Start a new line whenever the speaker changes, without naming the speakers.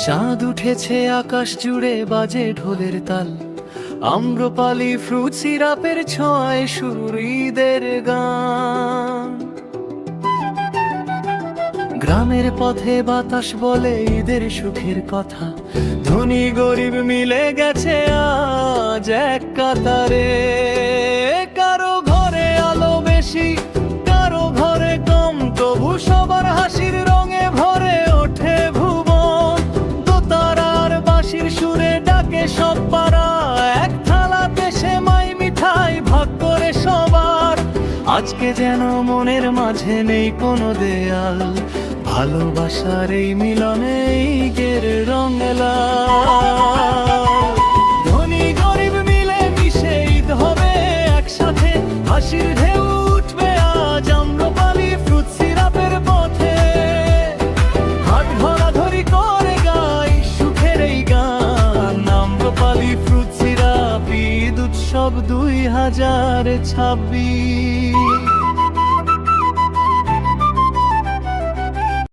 চাঁদ উঠেছে আকাশ জুড়ে, বাজে ঢোলের তাল, আম্রপালি ফ্রুট সিরাপের ছোঁয়ায় শুরু ঈদের গান। গ্রামের পথে বাতাস বলে ঈদের সুখের কথা, ধনী গরিব মিলে গেছে আজ এক কাতারে। কারো ঘরে আলো বেশি, কারো ঘরে কম, তবু সবার হাসির রঙে ভরে ওঠে ভুবন। দোতারার বাঁশির সুরে ডাকে সব পাড়া, এক থালাতে সেমাই মিঠাই ভাগ করে সবার। আজকে যেন মনের মাঝে নেই কোনো দেয়াল, ভালোবাসার এই মিলনে ঈদের রঙ লাল। ধনী গরিব মিলে মিশে ঈদ হবে একসাথে, হাসির ঢেউ উঠবে আজ আম্রপালি ফ্রুট সিরাপের পথে। হাত ধরাধরি করে গাই সুখের এই গান, আম্রপালি ফ্রুট সিরাপ ঈদ উৎসব 2026।